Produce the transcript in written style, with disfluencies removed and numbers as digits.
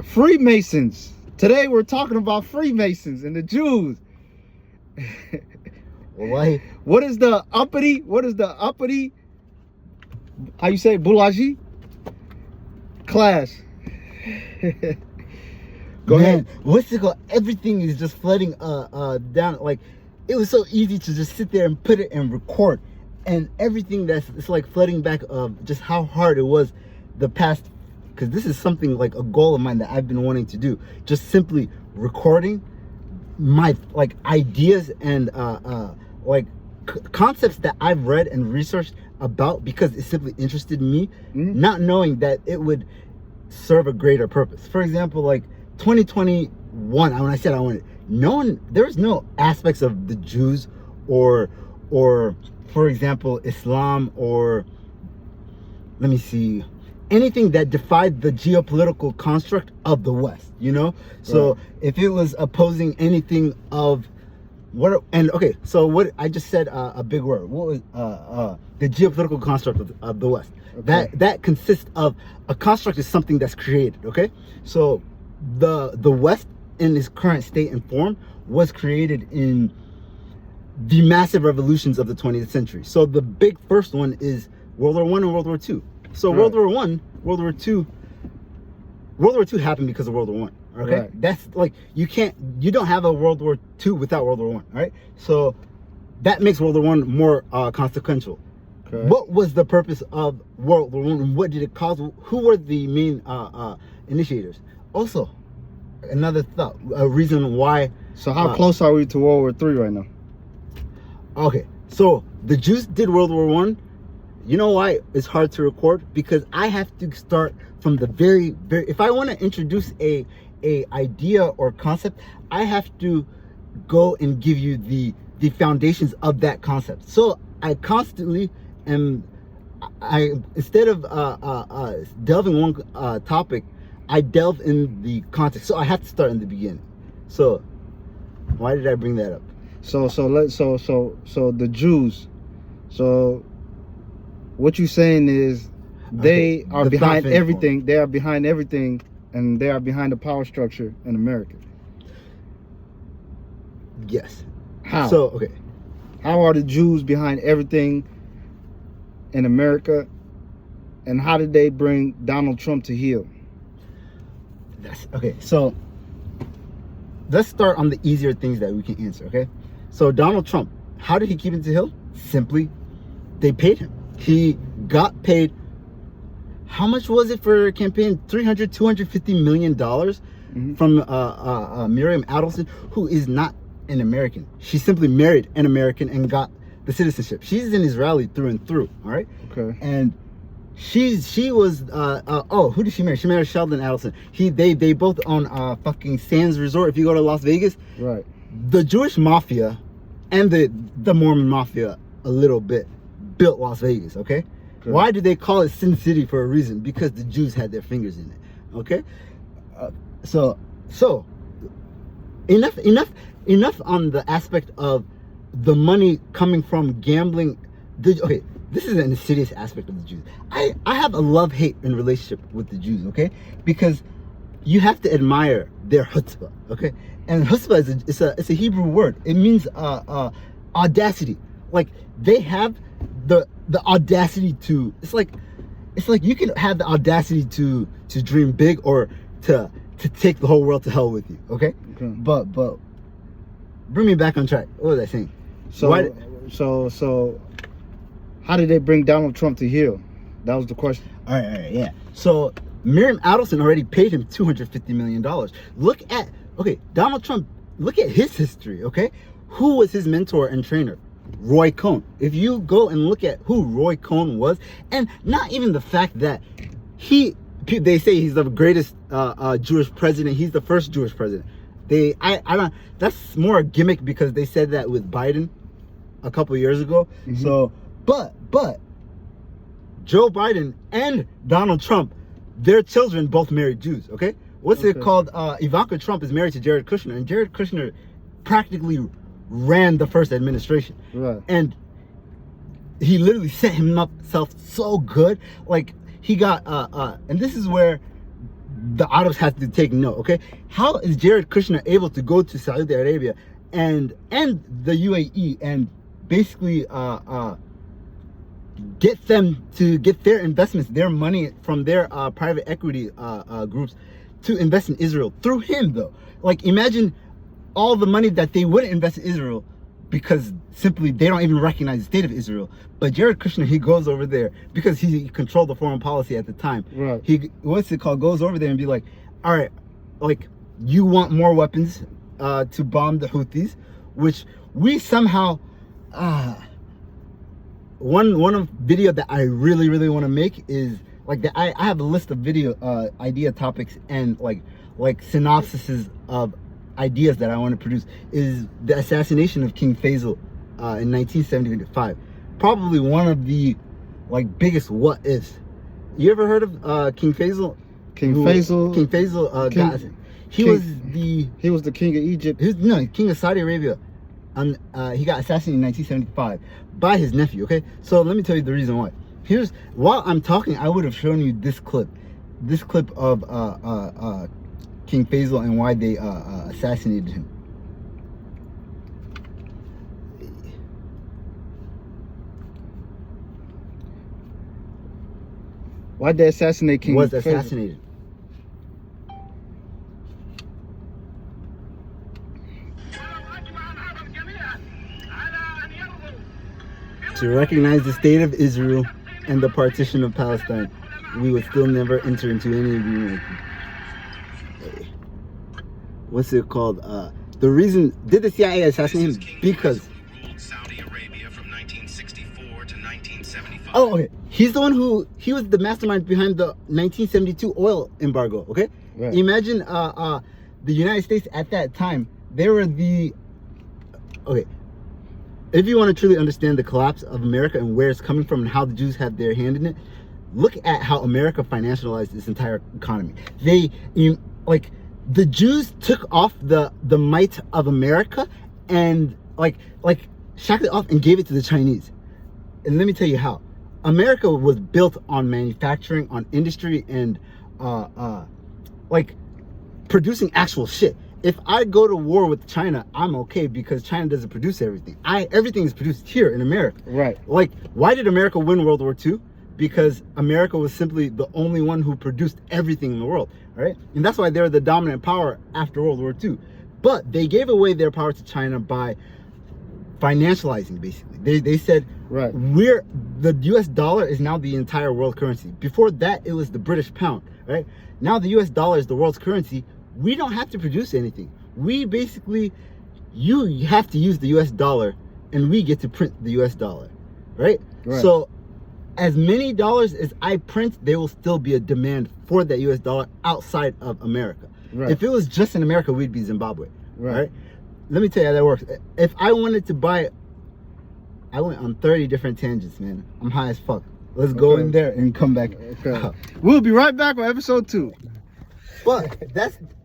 Freemasons. Today we're talking about Freemasons and the Jews. Why? What is the uppity? How you say bourgeoisie class? Go ahead. What's it called? Everything is just flooding down. Like, it was so easy to just sit there and put it and record, and everything it's like flooding back of just how hard it was the past. Because this is something like a goal of mine that I've been wanting to do. Just simply recording my like ideas and concepts that I've read and researched about, because it simply interested me, not knowing that it would serve a greater purpose. For example, like 2021, when I said I wanted, there was no aspects of the Jews or for example Islam, or let me see, anything that defied the geopolitical construct of the West, So if it was opposing anything of so what I just said, a big word, what was the geopolitical construct of the West. Okay. That consists of a construct is something that's created. Okay, so the West in its current state and form was created in the massive revolutions of the 20th century. So the big first one is World War I and World War II. So right. World War II happened because of World War I. Okay, right. That's like you don't have a World War II without World War I. All right, so that makes World War I more consequential. Okay. What was the purpose of World War I, and what did it cause? Who were the main initiators? Also, another thought, a reason why. So how close are we to World War III right now? Okay, so the Jews did World War I. You know why it's hard to record? Because I have to start from the very if I want to introduce a idea or concept, I have to go and give you the foundations of that concept. So I constantly instead of delving one topic, I delve in the context. So I have to start in the beginning. So why did I bring that up? So the Jews. So what you're saying is they are behind everything. They are behind everything, and they are behind the power structure in America. Yes. How? So okay. How are the Jews behind everything in America, and how did they bring Donald Trump to heel? That's okay. So let's start on the easier things that we can answer. Okay. So Donald Trump, how did he keep it to heel? Simply, they paid him. He got paid. How much was it for a campaign? $250 million from Miriam Adelson, who is not an American. She simply married an American and got the citizenship. She's an Israeli through and through. All right. Okay. And she was who did she marry? She married Sheldon Adelson. They both own fucking Sands Resort. If you go to Las Vegas, right. The Jewish mafia and the Mormon mafia a little bit built Las Vegas. Okay. Why do they call it Sin City? For a reason, because the Jews had their fingers in it. Okay, so enough on the aspect of the money coming from gambling. Okay, this is an insidious aspect of the Jews. I have a love-hate in relationship with the Jews. Okay, because you have to admire their chutzpah. Okay, and chutzpah is a Hebrew word. It means audacity. Like they have the audacity to, it's like you can have the audacity to dream big, or to take the whole world to hell with you. Okay. But bring me back on track. What was I saying? So how did they bring Donald Trump to heel? That was the question. All right, yeah. So Miriam Adelson already paid him $250 million. Donald Trump, look at his history. Okay, who was his mentor and trainer? Roy Cohn. If you go and look at who Roy Cohn was, and not even the fact that they say he's the greatest Jewish president. He's the first Jewish president. I don't. That's more a gimmick, because they said that with Biden a couple years ago. So, but Joe Biden and Donald Trump, their children both married Jews. Okay, what's it called? Ivanka Trump is married to Jared Kushner, and Jared Kushner practically ran the first administration. Right. And he literally set himself so good. Like he got and this is where the Arabs have to take note. Okay, how is Jared Kushner able to go to Saudi Arabia and the UAE and basically get them to get their investments, their money from their private equity groups to invest in Israel through him, though? Like, imagine all the money that they wouldn't invest in Israel because simply they don't even recognize the state of Israel. But Jared Kushner, he goes over there because he controlled the foreign policy at the time. Right. He, goes over there and be like, all right, like, you want more weapons to bomb the Houthis, which we somehow, one of video that I really want to make is like I have a list of video idea topics and like synopsises of ideas that I want to produce, is the assassination of King Faisal in 1975. Probably one of the like biggest what ifs. You ever heard of King Faisal? King Faisal. He was the king of Egypt. King of Saudi Arabia. He got assassinated in 1975 by his nephew. Okay, so let me tell you the reason why. While I'm talking, I would have shown you this clip of King Faisal and why they assassinated him. Why'd they assassinate King Was Faisal? Assassinated. To recognize the state of Israel and the partition of Palestine, we would still never enter into any agreement. What's it called? The reason did the CIA assassinate him? Because Saudi Arabia from 1964 to 1975. oh, okay. He was the mastermind behind the 1972 oil embargo. Okay, right. Imagine the United States at that time. They were okay. If you want to truly understand the collapse of America and where it's coming from and how the Jews have their hand in it, look at how America financialized this entire economy. The Jews took off the might of America and like shacked it off and gave it to the Chinese. And let me tell you how. America was built on manufacturing, on industry, and like producing actual shit. If I go to war with China, I'm okay because China doesn't produce everything. Everything is produced here in America. Right. Like, why did America win World War II? Because America was simply the only one who produced everything in the world, right? And that's why they're the dominant power after World War II. But they gave away their power to China by financializing, basically. They said, right, the US dollar is now the entire world currency. Before that, it was the British pound, right? Now the US dollar is the world's currency. We don't have to produce anything. We basically, you have to use the US dollar and we get to print the US dollar, right? So as many dollars as I print, there will still be a demand for that US dollar outside of America. Right. If it was just in America, we'd be Zimbabwe, right? Let me tell you how that works. If I wanted to buy, I went on 30 different tangents, man. I'm high as fuck. Let's go in there and come back. Okay. We'll be right back with episode 2. But that's